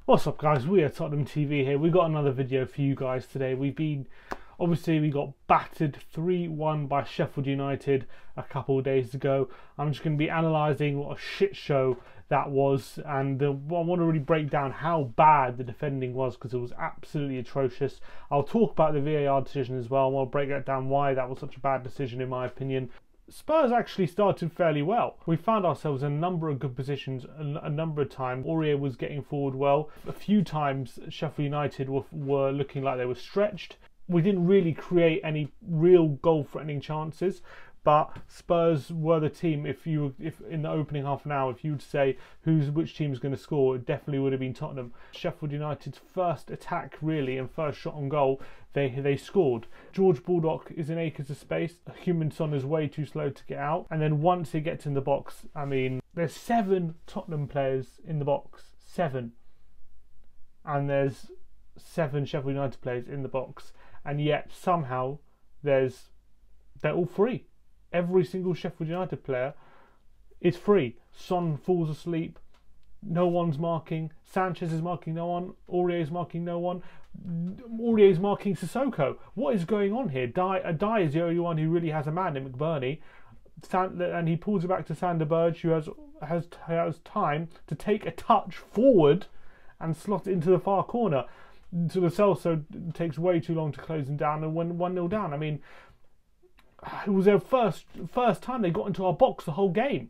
What's up guys, we are Tottenham TV here. We got another video for you guys today. We got battered 3-1 by Sheffield United a couple of days ago. I'm just going to be analysing what a shit show that was, and I want to really break down how bad the defending was, because it was absolutely atrocious. I'll talk about the VAR decision as well, and I'll break that down why that was such a bad decision in my opinion. Spurs actually started fairly well. We found ourselves in a number of good positions a number of times. Aurier was getting forward well. A few times Sheffield United were looking like they were stretched. We didn't really create any real goal-threatening chances, but Spurs were the team. If in the opening half an hour, if you would say which team is going to score, it definitely would have been Tottenham. Sheffield United's first attack really and first shot on goal, they scored. George Baldock is in acres of space. Huminson is way too slow to get out, and then once he gets in the box, I mean, there's 7 Tottenham players in the box, 7, and there's 7 Sheffield United players in the box, and yet somehow they're all free. Every single Sheffield United player is free. Son falls asleep. No one's marking. Sanchez is marking no one. Aurier is marking no one. Aurier is marking Sissoko. What is going on here? Dye is the only one who really has a man in McBurney. And he pulls it back to Sander Berge, who has time to take a touch forward and slot it into the far corner. So the Celso takes way too long to close him down, and went 1-0 down. I mean, it was their first time they got into our box the whole game,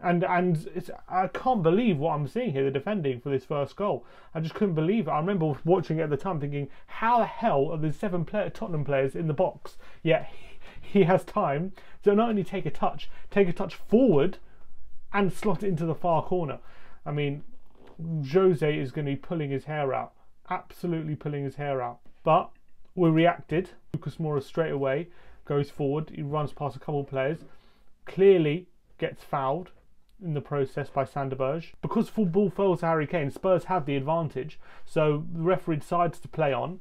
and I can't believe what I'm seeing here. The defending for this first goal, I just couldn't believe it. I remember watching it at the time, thinking, how the hell are there 7 Tottenham players in the box? Yet he has time to not only take a touch forward, and slot it into the far corner. I mean, Jose is going to be pulling his hair out, absolutely pulling his hair out. But we reacted. Lucas Moura straight away goes forward, he runs past a couple of players, clearly gets fouled in the process by Sander Berge. Because full ball falls to Harry Kane, Spurs have the advantage, so the referee decides to play on,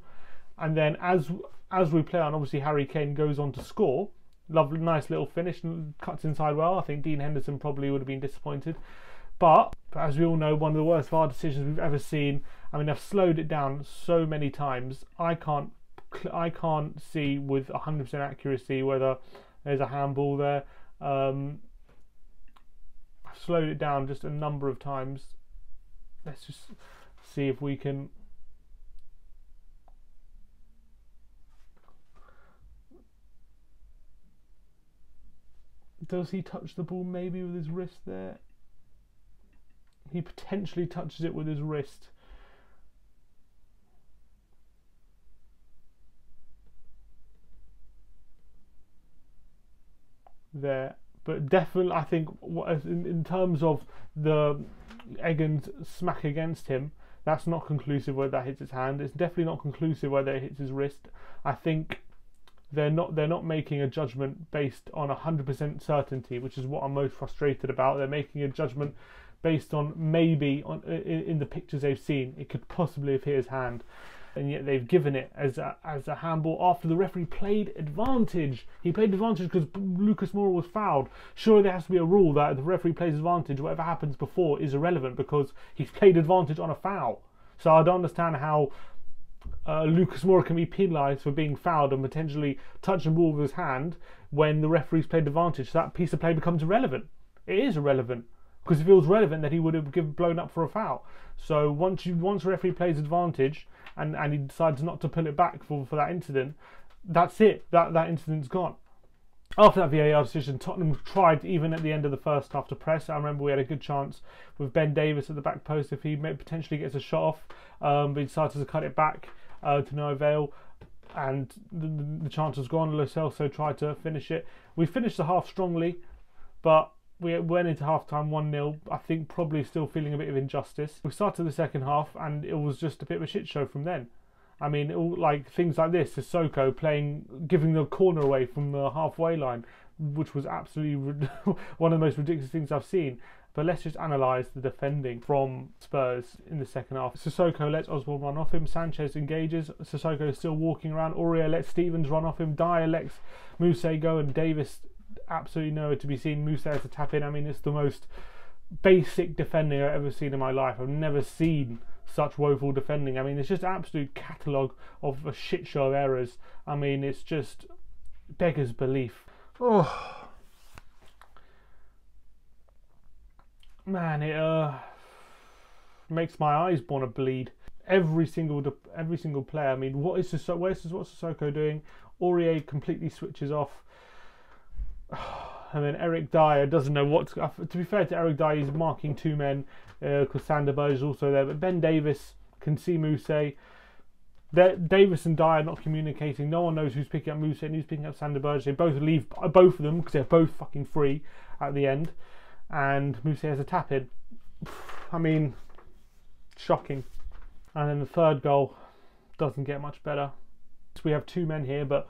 and then as we play on, obviously Harry Kane goes on to score. Lovely, nice little finish, and cuts inside well. I think Dean Henderson probably would have been disappointed, but as we all know, one of the worst VAR decisions we've ever seen. I mean, I've slowed it down so many times, I can't see with 100% accuracy whether there's a handball there. I've slowed it down just a number of times. Let's just see if we can. Does he touch the ball maybe with his wrist there? He potentially touches it with his wrist. There, but definitely I think in terms of the Egan's smack against him, that's not conclusive whether that hits his hand. It's definitely not conclusive whether it hits his wrist. I think they're not making a judgment based on 100% certainty, which is what I'm most frustrated about. They're making a judgment based on maybe in the pictures they've seen it could possibly have hit his hand, and yet they've given it as a handball after the referee played advantage. He played advantage because Lucas Moura was fouled. Surely there has to be a rule that if the referee plays advantage, whatever happens before is irrelevant because he's played advantage on a foul. So I don't understand how Lucas Moura can be penalised for being fouled and potentially touching the ball with his hand when the referee's played advantage. So that piece of play becomes irrelevant. It is irrelevant, because if it was relevant, then he would have blown up for a foul. So once the referee plays advantage and he decides not to pull it back for that incident, that's it. That incident's gone. After that VAR decision, Tottenham tried even at the end of the first half to press. I remember we had a good chance with Ben Davies at the back post if he potentially gets a shot off, but he decided to cut it back to no avail, and the chance was gone. Lo Celso tried to finish it. We finished the half strongly, but we went into half-time 1-0, I think probably still feeling a bit of injustice. We started the second half and it was just a bit of a shit show from then. I mean, like things like this, Sissoko giving the corner away from the halfway line, which was absolutely one of the most ridiculous things I've seen. But let's just analyse the defending from Spurs in the second half. Sissoko lets Osborne run off him. Sanchez engages. Sissoko is still walking around. Aurier lets Stevens run off him. Dyer lets Moussa go, and Davis absolutely nowhere to be seen. Moussa has to tap in. I mean, it's the most basic defending I've ever seen in my life. I've never seen such woeful defending. I mean, it's just an absolute catalogue of a shit show of errors. I mean, it's just beggars belief. Oh man, it makes my eyes want to bleed. Every single player. I mean, what's Sissoko doing? Aurier completely switches off. And then Eric Dyer doesn't know what to be fair to Eric Dyer, he's marking two men because Sander Berge is also there. But Ben Davis can see Mousse. Davis and Dyer not communicating. No one knows who's picking up Mousse and who's picking up Sander Berge. They both leave both of them because they're both fucking free at the end. And Mousse has a tap in. I mean, shocking. And then the third goal doesn't get much better. So we have two men here, but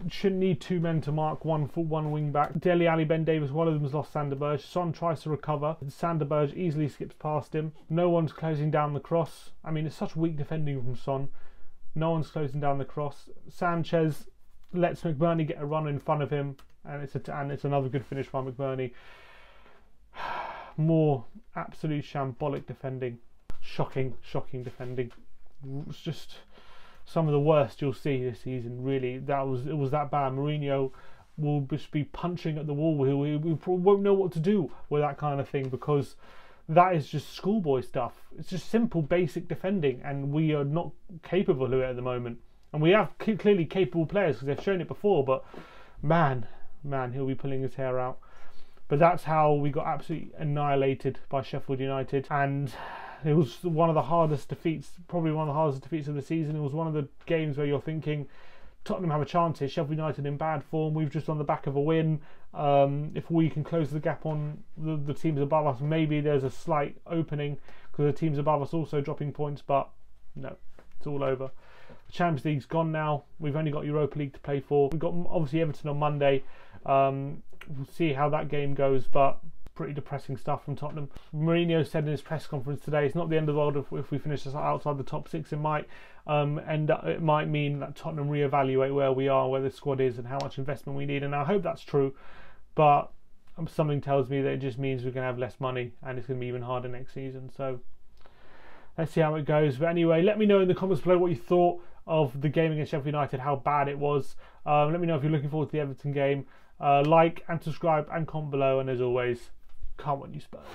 shouldn't need two men to mark one wing back. Dele Alli, Ben Davis, one of them has lost Sander Berge. Son tries to recover. Sander Berge easily skips past him. No one's closing down the cross. I mean, it's such weak defending from Son. No one's closing down the cross. Sanchez lets McBurney get a run in front of him, and it's another good finish by McBurney. More absolute shambolic defending. Shocking defending. It's just some of the worst you'll see this season. Really, it was that bad. Mourinho will just be punching at the wall. We won't know what to do with that kind of thing, because that is just schoolboy stuff. It's just simple, basic defending, and we are not capable of it at the moment. And we have clearly capable players because they've shown it before. But man, he'll be pulling his hair out. But that's how we got absolutely annihilated by Sheffield United, and it was one of the hardest defeats, probably one of the hardest defeats of the season. It was one of the games where you're thinking, Tottenham have a chance here, Sheffield United in bad form, we've just on the back of a win. If we can close the gap on the teams above us, maybe there's a slight opening, because the teams above us also dropping points, but no, it's all over. The Champions League's gone now. We've only got Europa League to play for. We've got obviously Everton on Monday. We'll see how that game goes, but pretty depressing stuff from Tottenham. Mourinho said in his press conference today, it's not the end of the world if we finish outside the top six. It might it might mean that Tottenham reevaluate where we are, where the squad is, and how much investment we need. And I hope that's true, but something tells me that it just means we're going to have less money, and it's going to be even harder next season. So let's see how it goes. But anyway, let me know in the comments below what you thought of the game against Sheffield United, how bad it was. Let me know if you're looking forward to the Everton game. Like and subscribe and comment below, and as always, come on you Spurs.